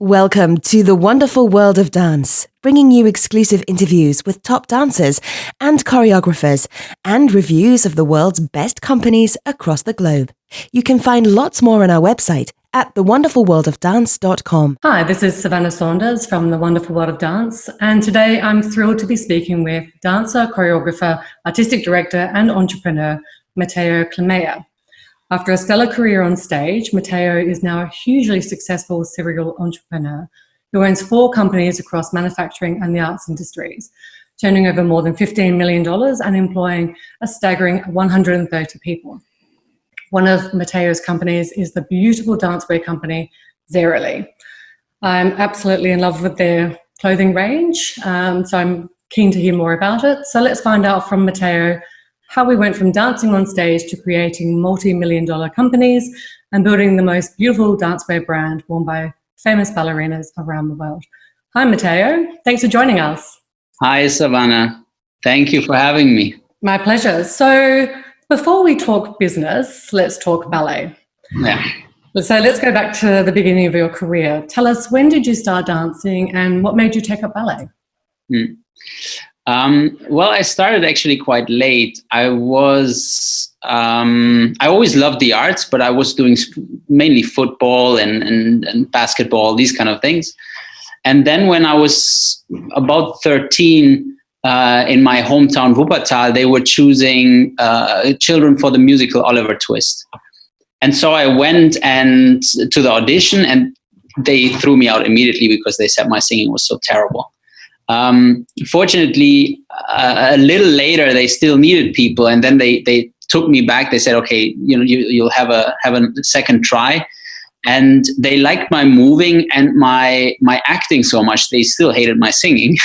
Welcome to the wonderful world of dance, bringing you exclusive interviews with top dancers and choreographers and reviews of the world's best companies across the globe. You can find lots more on our website at thewonderfulworldofdance.com. Hi, this is Savannah Saunders from The Wonderful World of Dance, and today I'm thrilled to be speaking with dancer, choreographer, artistic director and entrepreneur Mateo Klemmeyer. After a stellar career on stage, Mateo is now a hugely successful serial entrepreneur who owns 4 companies across manufacturing and the arts industries, turning over more than $15 million and employing a staggering 130 people. One of Mateo's companies is the beautiful dancewear company, Zarely. I'm absolutely in love with their clothing range, so I'm keen to hear more about it. So let's find out from Mateo how we went from dancing on stage to creating multi-million-dollar companies and building the most beautiful dancewear brand worn by famous ballerinas around the world. Hi, Mateo. Thanks for joining us. Hi, Savannah. Thank you for having me. My pleasure. So before we talk business, let's talk ballet. Yeah. So let's go back to the beginning of your career. Tell us, when did you start dancing and what made you take up ballet? Well, I started actually quite late. I always loved the arts, but I was doing mainly football and basketball, these kind of things. And then when I was about 13, in my hometown, Wuppertal, they were choosing children for the musical Oliver Twist. And so I went to the audition, and they threw me out immediately because they said my singing was so terrible. Fortunately, a little later, they still needed people, and then they took me back. They said, "Okay, you'll have a second try." And they liked my moving and my acting so much. They still hated my singing,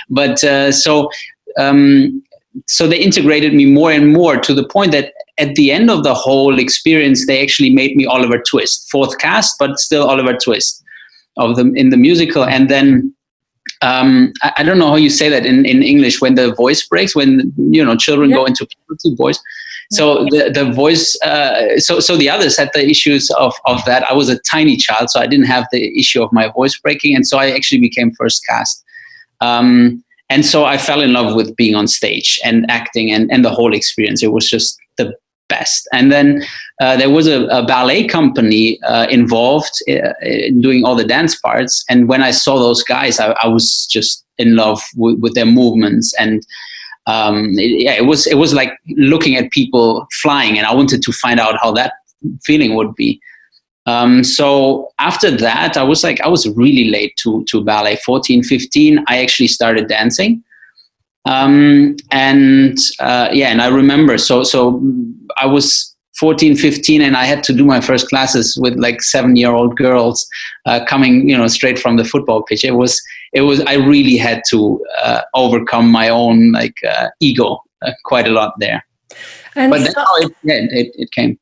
but so they integrated me more and more to the point that at the end of the whole experience, they actually made me Oliver Twist, 4th cast, but still Oliver Twist of them in the musical. And then I don't know how you say that in English, when the voice breaks, when children go into puberty, voice. So the voice, so the others had the issues of that. I was a tiny child, so I didn't have the issue of my voice breaking, and so I actually became 1st cast. And so I fell in love with being on stage and acting and the whole experience. It was just the best. And then there was a ballet company involved in doing all the dance parts. And when I saw those guys, I was just in love with their movements. And it was like looking at people flying, and I wanted to find out how that feeling would be. So after that, I was really late to ballet. 14, 15, I actually started dancing. And I remember, so I was 14, 15, and I had to do my first classes with like 7-year-old girls coming, straight from the football pitch. I really had to overcome my own ego quite a lot there. But that's how it came.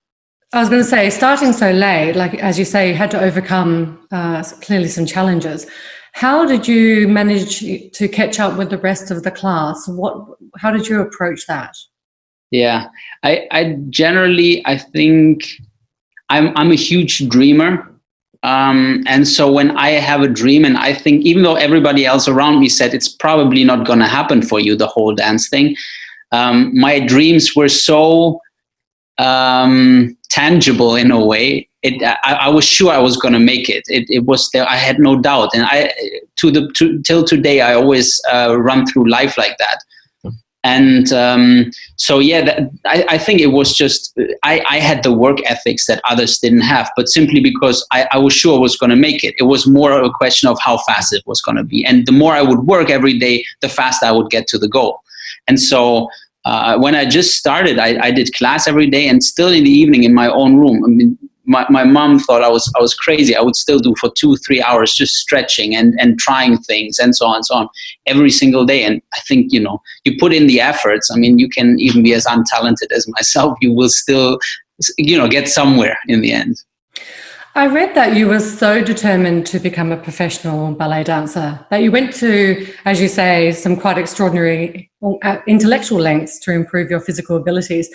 I was going to say, starting so late, like as you say, you had to overcome clearly some challenges. How did you manage to catch up with the rest of the class? How did you approach that? Yeah, I generally, I think I'm a huge dreamer. And so when I have a dream, and I think even though everybody else around me said it's probably not going to happen for you, the whole dance thing, my dreams were so tangible in a way. I was sure I was going to make it. It was there. I had no doubt. And till today, I always run through life like that. And I think it was just, I had the work ethics that others didn't have, but simply because I was sure I was going to make it. It was more of a question of how fast it was going to be. And the more I would work every day, the faster I would get to the goal. And so when I just started, I did class every day, and still in the evening in my own room. I mean, my mom thought I was crazy. I would still do for 2-3 hours just stretching and trying things and so on every single day. And I think, you put in the efforts. I mean, you can even be as untalented as myself. You will still, get somewhere in the end. I read that you were so determined to become a professional ballet dancer that you went to, as you say, some quite extraordinary intellectual lengths to improve your physical abilities,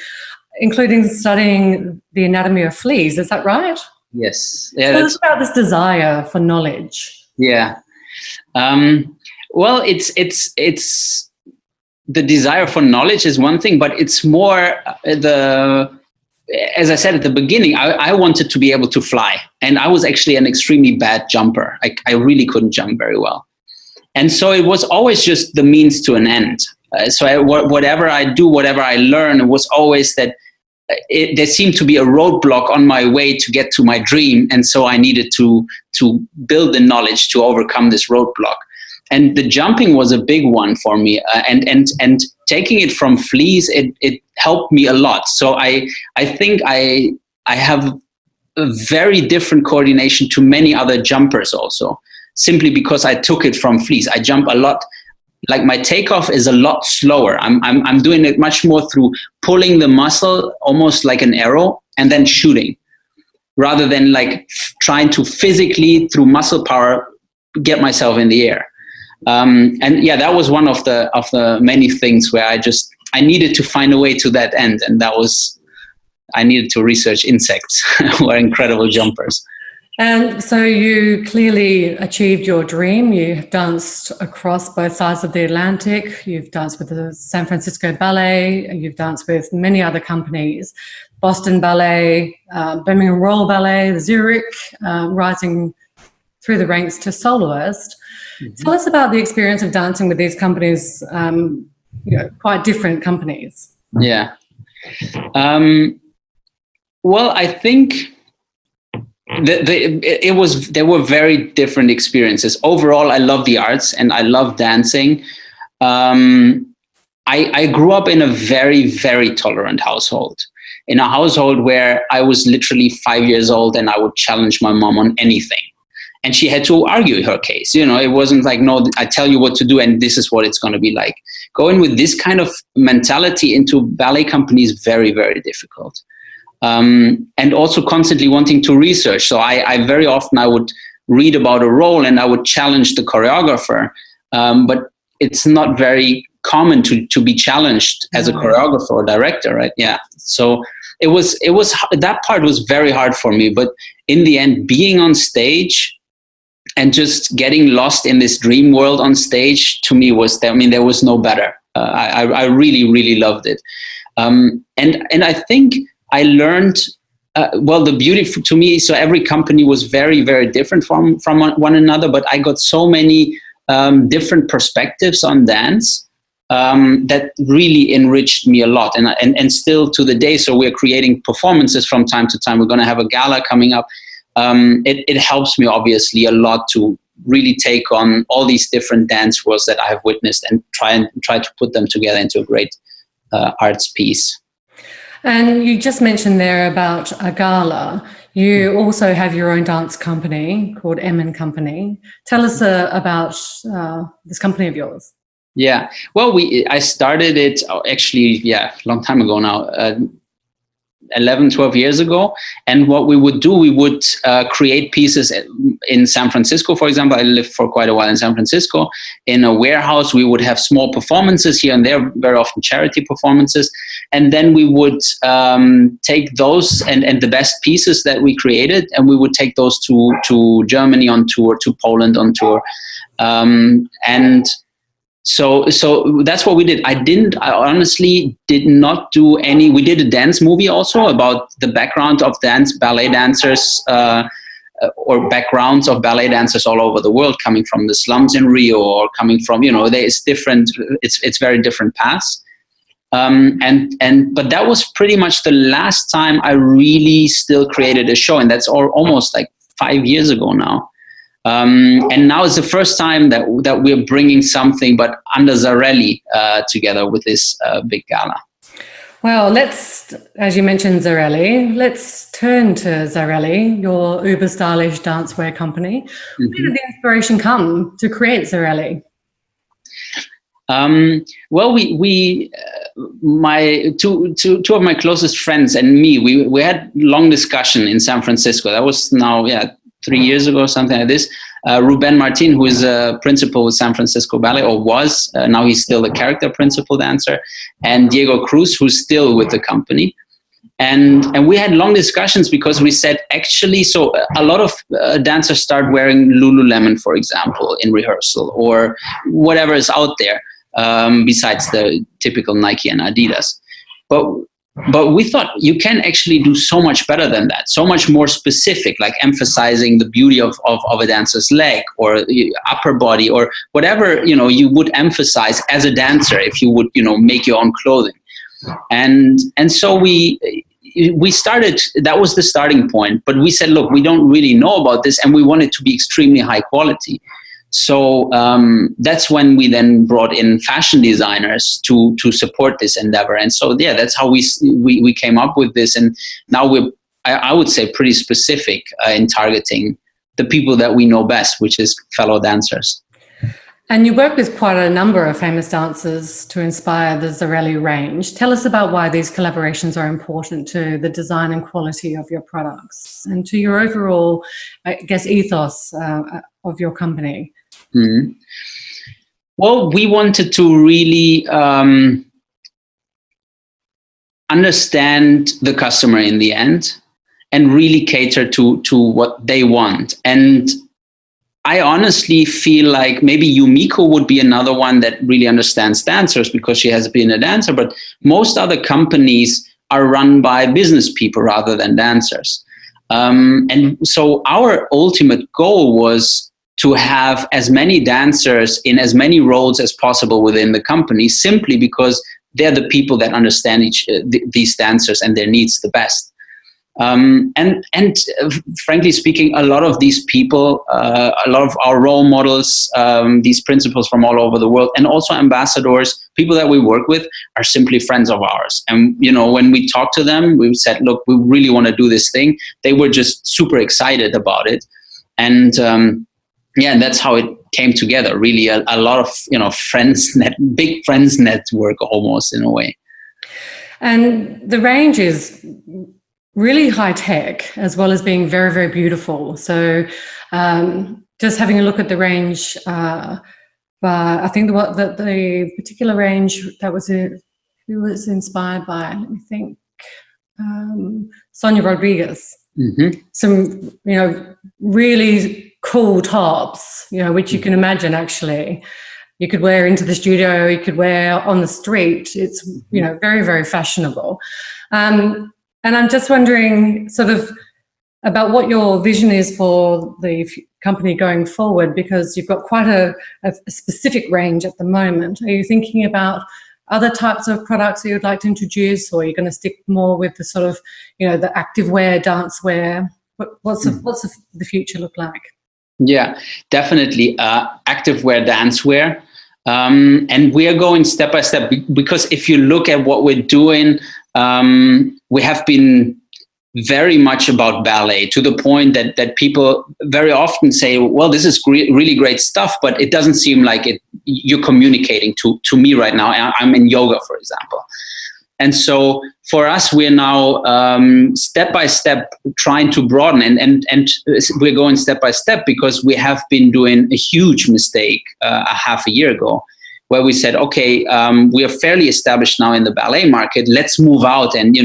including studying the anatomy of fleas. Is that right? Yes. Yeah, Tell us about this desire for knowledge. Yeah. Well, it's the desire for knowledge is one thing, but it's more as I said at the beginning, I wanted to be able to fly, and I was actually an extremely bad jumper. I really couldn't jump very well. And so it was always just the means to an end. Whatever I do, whatever I learn, it was always that there seemed to be a roadblock on my way to get to my dream. And so I needed to build the knowledge to overcome this roadblock. And the jumping was a big one for me. And taking it from fleas, it helped me a lot. So I think I have a very different coordination to many other jumpers also, simply because I took it from fleas. I jump a lot. Like my takeoff is a lot slower. I'm doing it much more through pulling the muscle, almost like an arrow, and then shooting, rather than like trying to physically through muscle power get myself in the air. And yeah, that was one of the many things where I needed to find a way to that end, and I needed to research insects who are incredible jumpers. And so you clearly achieved your dream. You've danced across both sides of the Atlantic. You've danced with the San Francisco Ballet. You've danced with many other companies, Boston Ballet, Birmingham Royal Ballet, Zurich, rising through the ranks to soloist. Mm-hmm. Tell us about the experience of dancing with these companies, quite different companies. Yeah. Well, I think there were very different experiences. Overall, I love the arts and I love dancing. I grew up in a very, very tolerant household, in a household where I was literally 5 years old and I would challenge my mom on anything. And she had to argue her case. It wasn't like, no, I tell you what to do and this is what it's going to be like. Going with this kind of mentality into ballet company is very, very difficult. And also constantly wanting to research. So I very often I would read about a role and I would challenge the choreographer. But it's not very common to be challenged as a choreographer or director, right? Yeah. So it was that part was very hard for me. But in the end, being on stage and just getting lost in this dream world on stage, to me there was no better. I really, really loved it. And I think I learned, the beauty to me, so every company was very, very different from one another, but I got so many different perspectives on dance that really enriched me a lot. And still to the day, so we're creating performances from time to time. We're going to have a gala coming up. It helps me obviously a lot to really take on all these different dance worlds that I have witnessed and try to put them together into a great arts piece. And you just mentioned there about a gala. You also have your own dance company called M & Company. Tell us about this company of yours. Yeah, well, I started it actually, a long time ago now, 11, 12 years ago. And what we would do, we would create pieces in San Francisco, for example. I lived for quite a while in San Francisco. In a warehouse, we would have small performances here and there, very often charity performances. And then we would take those and the best pieces that we created, and we would take those to Germany on tour, to Poland on tour. So that's what we did. I honestly did not do any. We did a dance movie also about the background of ballet dancers, or backgrounds of ballet dancers all over the world, coming from the slums in Rio or coming from, it's different. It's very different paths. But that was pretty much the last time I really still created a show. And that's almost like 5 years ago now. And now it's the first time that we're bringing something, but under Zarely, together with this big gala. Well, as you mentioned Zarely, let's turn to Zarely, your uber stylish dancewear company. Mm-hmm. Where did the inspiration come to create Zarely? Well, my two of my closest friends and me, we had long discussion in San Francisco. That was now, 3 years ago, something like this. Ruben Martin, who is a principal with San Francisco Ballet, or was, now he's still the character principal dancer, and Diego Cruz, who's still with the company. And we had long discussions because we said, actually, so a lot of dancers start wearing Lululemon, for example, in rehearsal, or whatever is out there, besides the typical Nike and Adidas. But we thought you can actually do so much better than that, so much more specific, like emphasizing the beauty of a dancer's leg or upper body or whatever, you would emphasize as a dancer if you would, make your own clothing. And so we started, that was the starting point, but we said, look, we don't really know about this and we want it to be extremely high quality. So that's when we then brought in fashion designers to support this endeavor. And so, yeah, that's how we came up with this. And now we're, I would say, pretty specific in targeting the people that we know best, which is fellow dancers. And you work with quite a number of famous dancers to inspire the Zarely range. Tell us about why these collaborations are important to the design and quality of your products and to your overall, I guess, ethos of your company. Mm-hmm. Well, we wanted to really understand the customer in the end and really cater to what they want. And I honestly feel like maybe Yumiko would be another one that really understands dancers because she has been a dancer, but most other companies are run by business people rather than dancers. And so our ultimate goal was to have as many dancers in as many roles as possible within the company, simply because they're the people that understand these dancers and their needs the best. And frankly speaking, a lot of these people, a lot of our role models, these principals from all over the world, and also ambassadors, people that we work with, are simply friends of ours. And, when we talked to them, we said, look, we really want to do this thing. They were just super excited about it. And and that's how it came together. Really, a lot of, big friends network almost in a way. And the range is really high tech as well as being very, very beautiful. So just having a look at the range, but I think the particular range that was who was inspired by, let me think, Sonia Rodriguez. Mm-hmm. Some, really cool tops, which you can imagine actually you could wear into the studio, you could wear on the street. It's, very, very fashionable. And I'm just wondering sort of about what your vision is for the company going forward, because you've got quite a specific range at the moment. Are you thinking about other types of products that you'd like to introduce, or are you going to stick more with the sort of, the active wear, dance wear? What's the future look like? Yeah, definitely active wear, dance wear. And we are going step by step, because if you look at what we're doing, we have been very much about ballet, to the point that people very often say, well, this is really great stuff, but it doesn't seem like you're communicating to me right now. I'm in yoga, for example. And so for us, we're now step by step trying to broaden, and we're going step by step because we have been doing a huge mistake a half a year ago, where we said, okay, we are fairly established now in the ballet market. Let's move out and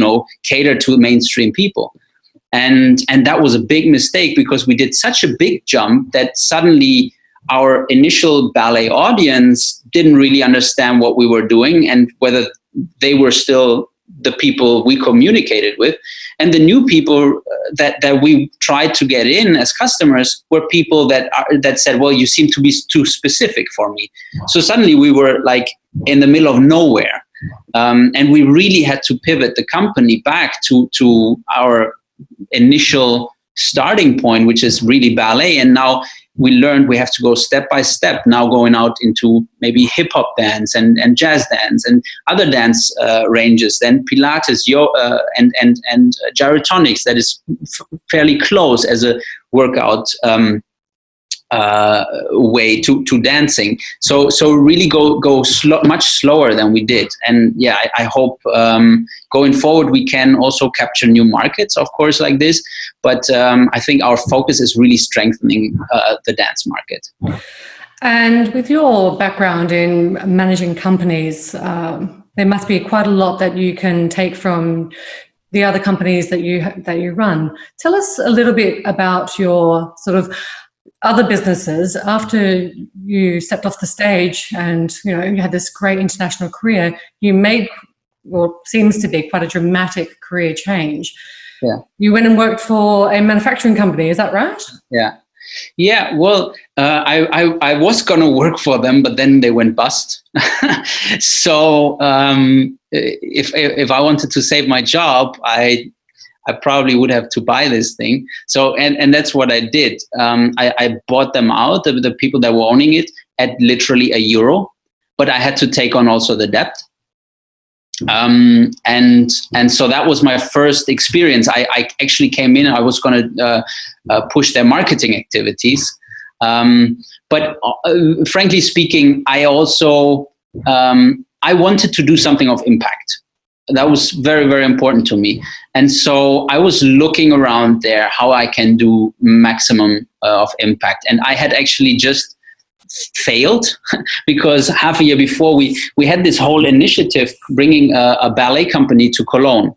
cater to mainstream people. And that was a big mistake, because we did such a big jump that suddenly our initial ballet audience didn't really understand what we were doing and whether they were still the people we communicated with. And the new people that we tried to get in as customers were people that said, well, you seem to be too specific for me. So suddenly we were like in the middle of nowhere. And we really had to pivot the company back to our initial starting point, which is really ballet. And now we learned we have to go step by step, now going out into maybe hip hop dance and jazz dance and other dance ranges, then Pilates, yoga, and gyrotonics. That is fairly close as a workout way to dancing. So really go much slower than we did. And yeah, I hope going forward we can also capture new markets, of course, like this. But I think our focus is really strengthening the dance market. And with your background in managing companies, there must be quite a lot that you can take from the other companies that you run. Tell us a little bit about your sort of other businesses after you stepped off the stage and you had this great international career. You made what seems to be quite a dramatic career change. Yeah. You went and worked for a manufacturing company, is that right? Yeah. Yeah, well, I was going to work for them, but then they went bust. So if I wanted to save my job, I probably would have to buy this thing. So and that's what I did. I bought them out, the people that were owning it, at literally €1, but I had to take on also the debt. And so that was my first experience. I actually came in, I was going to push their marketing activities. But frankly speaking, I also, I wanted to do something of impact. That was very, very important to me. And so I was looking around there how I can do maximum of impact. And I had actually just failed because half a year before we had this whole initiative bringing a ballet company to Cologne,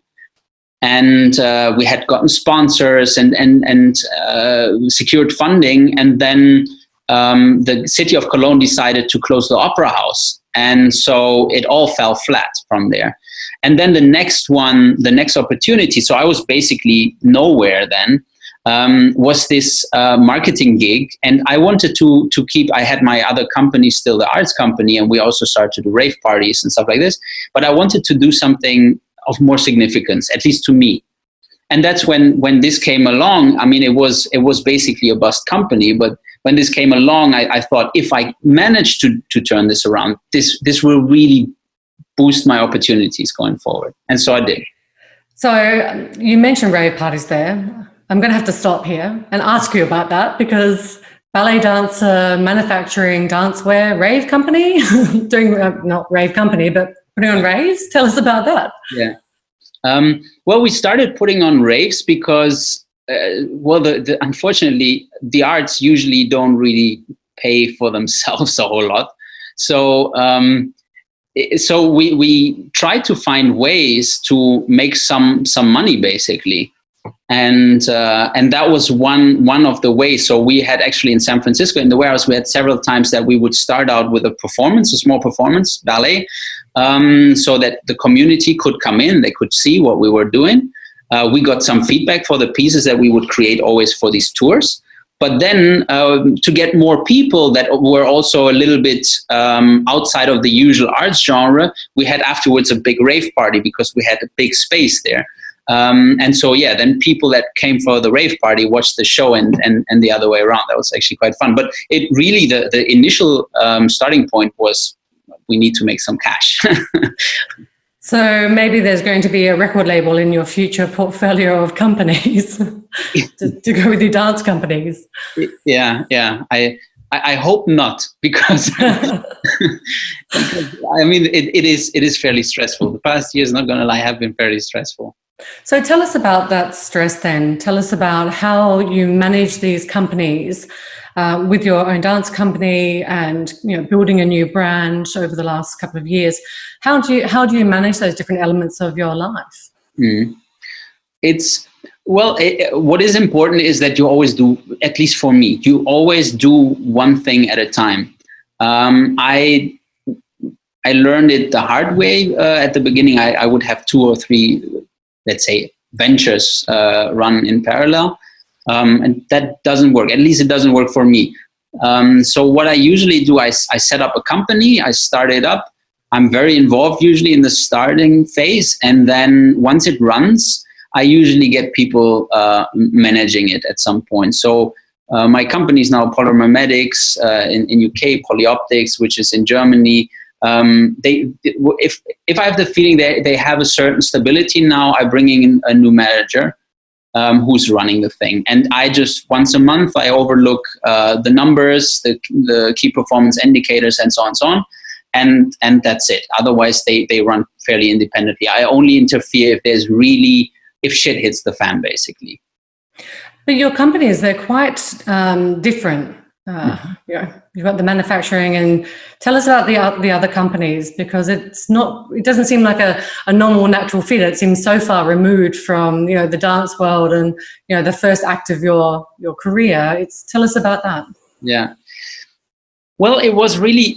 and we had gotten sponsors and secured funding, and then the city of Cologne decided to close the opera house, and so it all fell flat from there. And then the next opportunity, so I was basically nowhere then, was this marketing gig. And I wanted to keep, I had my other company still, the arts company, and we also started to do rave parties and stuff like this. But I wanted to do something of more significance, at least to me. And that's when this came along. I mean, it was basically a bust company, but when this came along, I thought, if I manage to turn this around, this will really boost my opportunities going forward. And so I did. So you mentioned rave parties there. I'm going to have to stop here and ask you about that, because ballet dancer, manufacturing dancewear, rave company, doing not rave company, but putting on raves. Tell us about that. Yeah. Well, we started putting on raves because, unfortunately, the arts usually don't really pay for themselves a whole lot. So we tried to find ways to make some money, basically. And that was one of the ways. So we had actually in San Francisco, in the warehouse, we had several times that we would start out with a small performance, ballet, so that the community could come in, they could see what we were doing. We got some feedback for the pieces that we would create always for these tours. But then to get more people that were also a little bit outside of the usual arts genre, we had afterwards a big rave party because we had a big space there. And so, then people that came for the rave party watched the show and the other way around. That was actually quite fun. But it really, the initial starting point was, we need to make some cash. So maybe there's going to be a record label in your future portfolio of companies to go with your dance companies. Yeah. I hope not, because I mean, it is fairly stressful. The past years, not going to lie, have been fairly stressful. So tell us about that stress then. Tell us about how you manage these companies with your own dance company and building a new brand over the last couple of years. How do you manage those different elements of your life? What is important is that you always do, at least for me, you always do one thing at a time. I learned it the hard way at the beginning. I would have 2 or 3, let's say, ventures run in parallel. And that doesn't work. At least it doesn't work for me. So what I usually do, I set up a company, I start it up. I'm very involved usually in the starting phase. And then once it runs, I usually get people managing it at some point. So my company is now Polymerics in UK, Polyoptics, which is in Germany. If I have the feeling they have a certain stability now, I bring in a new manager who's running the thing, and I just once a month I overlook the numbers, the key performance indicators, and so on, and that's it. Otherwise, they run fairly independently. I only interfere if shit hits the fan, basically. But your companies, they're quite different. you've got the manufacturing, and tell us about the other companies, because it doesn't seem like a normal natural fit. It seems so far removed from the dance world and the first act of your career. Tell us about that. Yeah. Well, it was really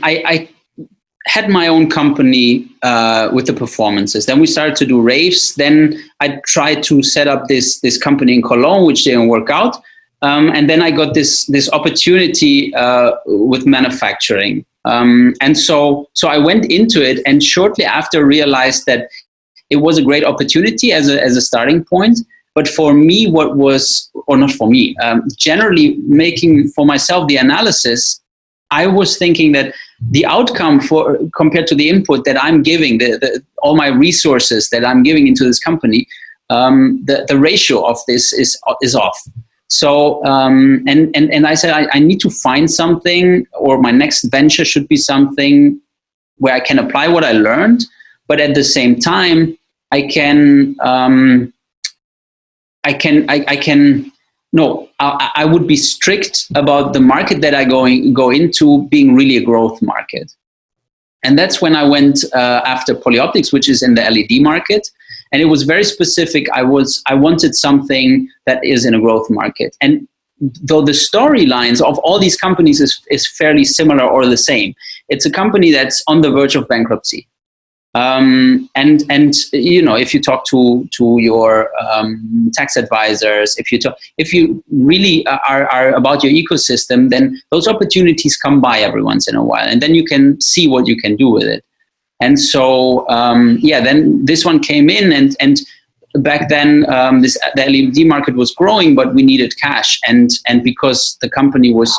I had my own company with the performances. Then we started to do raves. Then I tried to set up this company in Cologne, which didn't work out. And then I got this opportunity with manufacturing. And so I went into it, and shortly after realized that it was a great opportunity as a starting point. But for me, generally making for myself the analysis, I was thinking that the outcome compared to the input that I'm giving, all my resources that I'm giving into this company, the ratio of this is off. So and I said I need to find something, or my next venture should be something where I can apply what I learned, but at the same time I would be strict about the market that I go into being really a growth market. And that's when I went after Polyoptics, which is in the LED market. And it was very specific. I wanted something that is in a growth market. And though the storylines of all these companies is fairly similar or the same, it's a company that's on the verge of bankruptcy. And if you talk to your tax advisors, if you really are about your ecosystem, then those opportunities come by every once in a while, and then you can see what you can do with it. And so then this one came in, and back then the LED market was growing, but we needed cash, and because the company was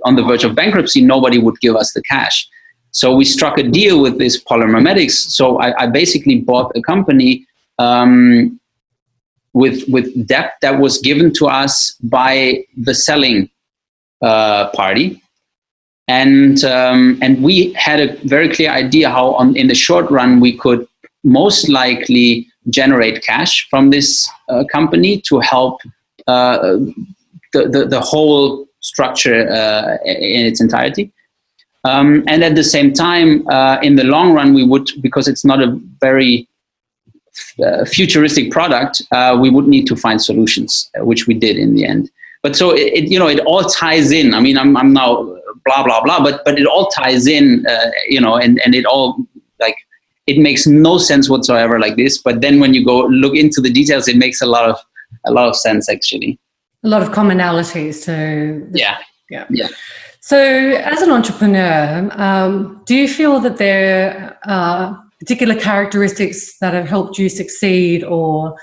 on the verge of bankruptcy, nobody would give us the cash. So we struck a deal with this Polymerics. So I basically bought a company with debt that was given to us by the selling party, and we had a very clear idea how in the short run we could most likely generate cash from this company to help the whole structure in its entirety. And at the same time, in the long run, we would, because it's not a very futuristic product, we would need to find solutions, which we did in the end. But so it all ties in. I mean, I'm now blah blah blah, but it all ties in, and it all, like, it makes no sense whatsoever like this. But then when you go look into the details, it makes a lot of sense, actually. A lot of commonalities to yeah. So as an entrepreneur, do you feel that there are particular characteristics that have helped you succeed, or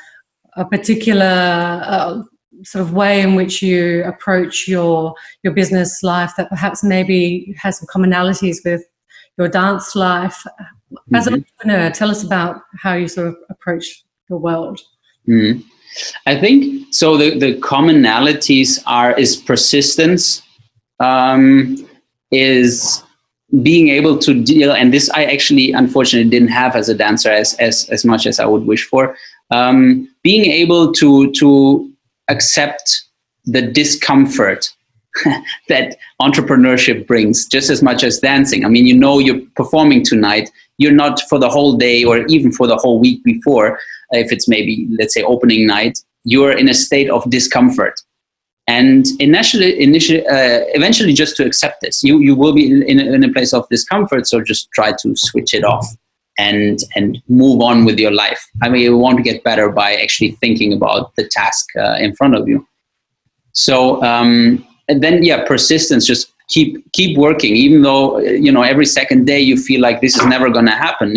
a particular sort of way in which you approach your business life that perhaps maybe has some commonalities with your dance life? As an entrepreneur, tell us about how you sort of approach the world. Mm-hmm. I think so. The commonalities is persistence. Is being able to deal, and this I actually unfortunately didn't have as a dancer as much as I would wish for, being able to accept the discomfort that entrepreneurship brings just as much as dancing. I mean, you're performing tonight, you're not for the whole day or even for the whole week before, if it's maybe, let's say, opening night, you're in a state of discomfort. And eventually just to accept this, you will be in a place of discomfort. So just try to switch it off and move on with your life. I mean, you won't get better by actually thinking about the task in front of you. So, and then, persistence, just keep working, even though, every second day you feel like this is never going to happen.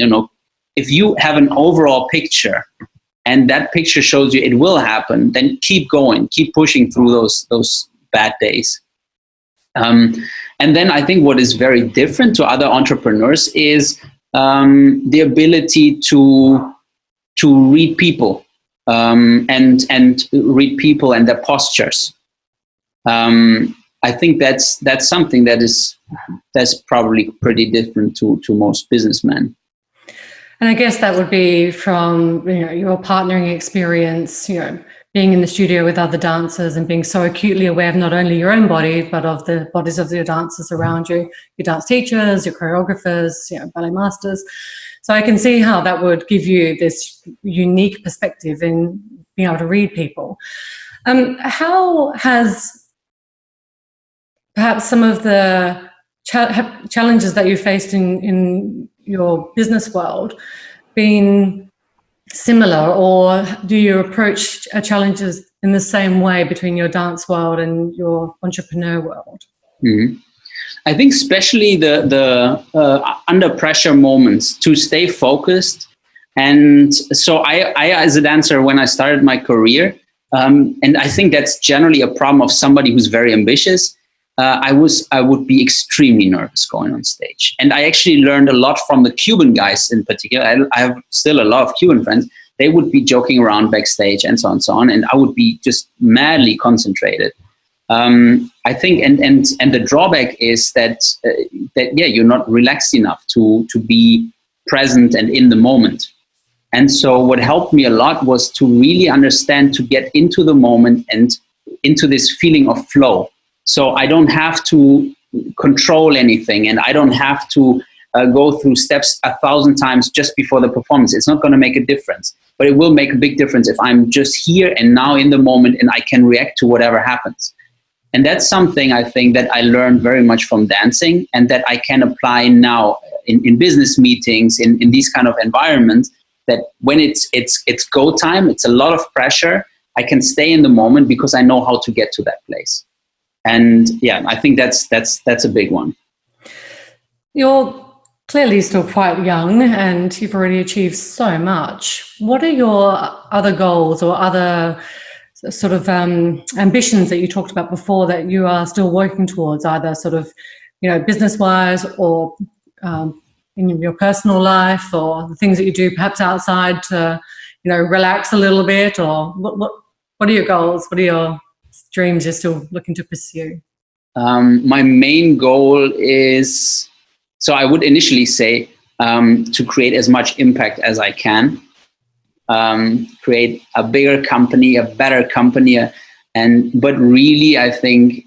If you have an overall picture, and that picture shows you it will happen, then keep going, keep pushing through those bad days. And then I think what is very different to other entrepreneurs is the ability to read people and read people and their postures. I think that's something that's probably pretty different to most businessmen. And I guess that would be from your partnering experience, being in the studio with other dancers and being so acutely aware of not only your own body, but of the bodies of your dancers around you, your dance teachers, your choreographers, ballet masters. So I can see how that would give you this unique perspective in being able to read people. How has perhaps some of the challenges that you faced in your business world been similar, or do you approach challenges in the same way between your dance world and your entrepreneur world? Mm-hmm. I think especially the under pressure moments, to stay focused. And so I as a dancer, when I started my career, and I think that's generally a problem of somebody who's very ambitious, I would be extremely nervous going on stage. And I actually learned a lot from the Cuban guys in particular. I have still a lot of Cuban friends. They would be joking around backstage and so on and so on. And I would be just madly concentrated. I think, and the drawback is that you're not relaxed enough to be present and in the moment. And so what helped me a lot was to really understand, to get into the moment and into this feeling of flow. So I don't have to control anything, and I don't have to go through steps 1,000 times just before the performance. It's not going to make a difference, but it will make a big difference if I'm just here and now in the moment and I can react to whatever happens. And that's something I think that I learned very much from dancing, and that I can apply now in business meetings, in these kind of environments, that when it's go time, it's a lot of pressure, I can stay in the moment because I know how to get to that place. And yeah, I think that's a big one. You're clearly still quite young and you've already achieved so much. What are your other goals or other sort of ambitions that you talked about before that you are still working towards, either sort of, business-wise or in your personal life, or the things that you do perhaps outside to, relax a little bit? Or what are your goals? What are your dreams you're still looking to pursue? My main goal is, so I would initially say, to create as much impact as I can, create a bigger company, a better company. But really, I think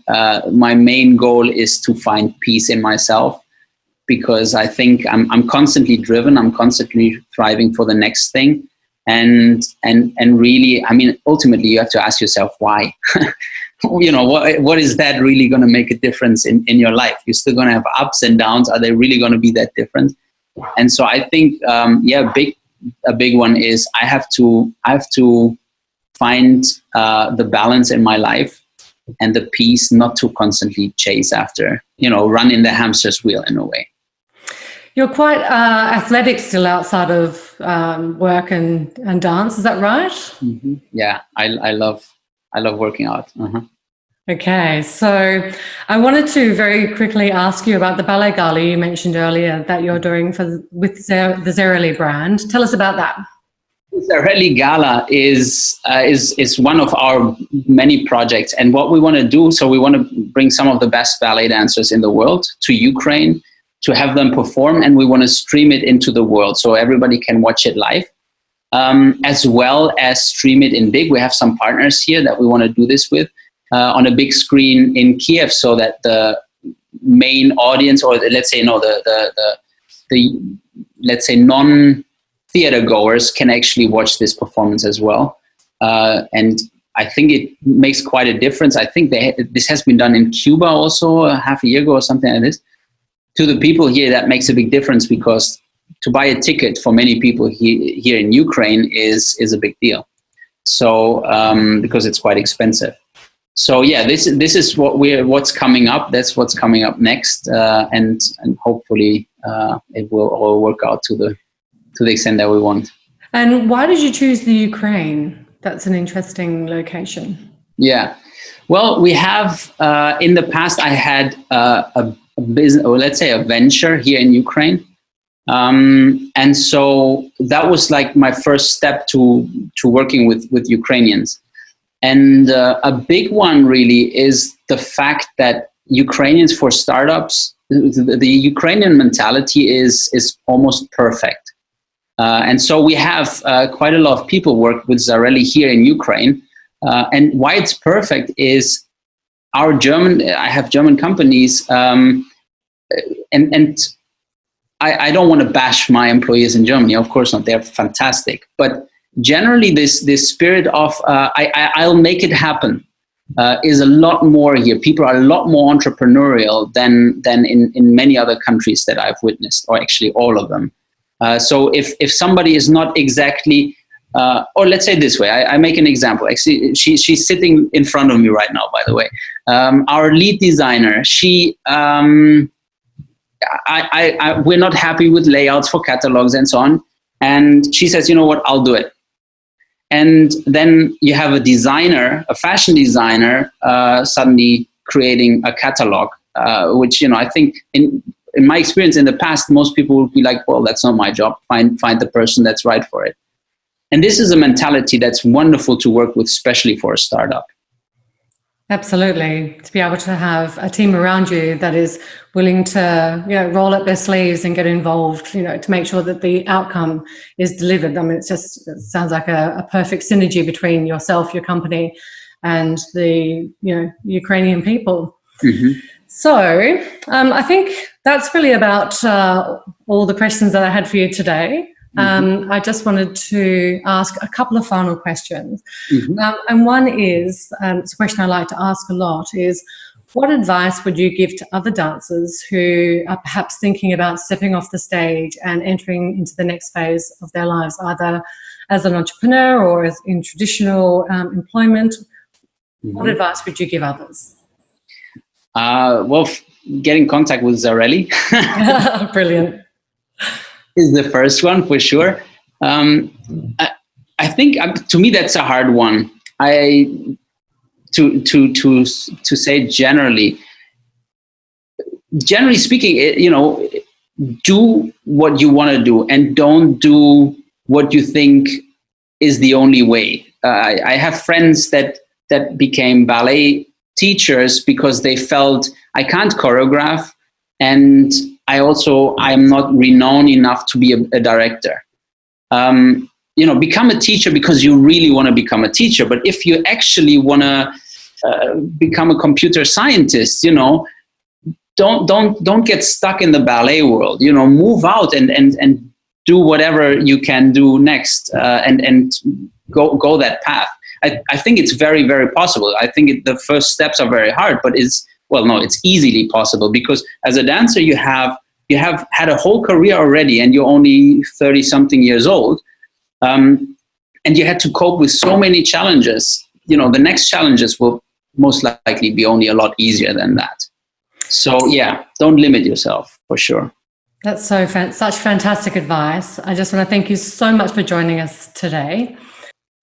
my main goal is to find peace in myself, because I think I'm constantly driven. I'm constantly thriving for the next thing. And really, I mean, ultimately, you have to ask yourself why. What is that really going to make a difference in your life? You're still going to have ups and downs. Are they really going to be that different? And so I think, a big one is I have to find the balance in my life and the peace, not to constantly chase after, run in the hamster's wheel in a way. You're quite athletic still outside of work and dance. Is that right? Mm-hmm. Yeah, I love working out. Uh-huh. Okay, so I wanted to very quickly ask you about the ballet gala you mentioned earlier that you're doing with the Zarely brand. Tell us about that. The Zarely Gala is one of our many projects, and what we want to do, so we want to bring some of the best ballet dancers in the world to Ukraine to have them perform, and we want to stream it into the world so everybody can watch it live, as well as stream it in big. We have some partners here that we want to do this with. On a big screen in Kiev, so that the main audience, or let's say non-theater goers, can actually watch this performance as well. And I think it makes quite a difference. I think this has been done in Cuba also half a year ago or something like this. To the people here, that makes a big difference, because to buy a ticket for many people here in Ukraine is a big deal. So because it's quite expensive. So yeah, this is what's coming up. That's what's coming up next, and hopefully it will all work out to the extent that we want. And why did you choose the Ukraine? That's an interesting location. Yeah, well, we have in the past I had a business, or let's say a venture here in Ukraine, and so that was like my first step to working with Ukrainians. And a big one really is the fact that Ukrainians, for startups, the Ukrainian mentality is almost perfect. And so we have quite a lot of people work with Zarely here in Ukraine, And why it's perfect is I have German companies, and I don't want to bash my employees in Germany. Of course not. They're fantastic. But generally, this spirit of I'll make it happen is a lot more here. People are a lot more entrepreneurial than in many other countries that I've witnessed, or actually all of them. So if somebody is not exactly, or let's say this way, I make an example. Actually, she's sitting in front of me right now, by the way. Our lead designer, we're not happy with layouts for catalogs and so on. And she says, you know what, I'll do it. And then you have a fashion designer, suddenly creating a catalog, which, I think in my experience in the past, most people would be like, well, that's not my job. Find the person that's right for it. And this is a mentality that's wonderful to work with, especially for a startup. Absolutely. To be able to have a team around you that is willing to, roll up their sleeves and get involved, to make sure that the outcome is delivered. I mean, it sounds like a perfect synergy between yourself, your company, and the, Ukrainian people. Mm-hmm. So I think that's really about all the questions that I had for you today. Mm-hmm. I just wanted to ask a couple of final questions. Mm-hmm. And one is, it's a question I like to ask a lot, is what advice would you give to other dancers who are perhaps thinking about stepping off the stage and entering into the next phase of their lives, either as an entrepreneur or as in traditional employment? Mm-hmm. What advice would you give others? Well, get in contact with Zarely. Brilliant. Is the first one for sure. I think to me that's a hard one. To say generally speaking, do what you want to do and don't do what you think is the only way. I have friends that became ballet teachers because they felt I can't choreograph, and I'm not renowned enough to be a director. Become a teacher because you really want to become a teacher. But if you actually want to become a computer scientist, don't get stuck in the ballet world. Move out and do whatever you can do next, and go that path. I think it's very, very possible. I think the first steps are very hard, but it's easily possible, because as a dancer, you have had a whole career already, and you're only 30-something years old, and you had to cope with so many challenges. The next challenges will most likely be only a lot easier than that. So yeah, don't limit yourself, for sure. That's such fantastic advice. I just want to thank you so much for joining us today.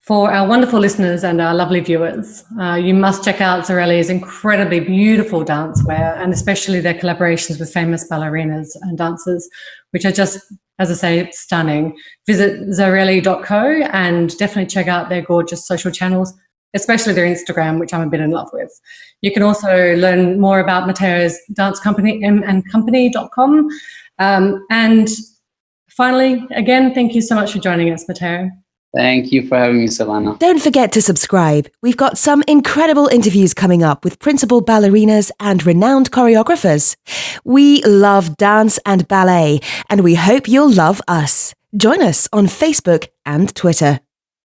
For our wonderful listeners and our lovely viewers, you must check out Zarely's incredibly beautiful dancewear, and especially their collaborations with famous ballerinas and dancers, which are just, as I say, stunning. Visit zarely.co and definitely check out their gorgeous social channels, especially their Instagram, which I'm a bit in love with. You can also learn more about Mateo's dance company, mandcompany.com. And finally, again, thank you so much for joining us, Mateo. Thank you for having me, Savannah. Don't forget to subscribe. We've got some incredible interviews coming up with principal ballerinas and renowned choreographers. We love dance and ballet, and we hope you'll love us. Join us on Facebook and Twitter.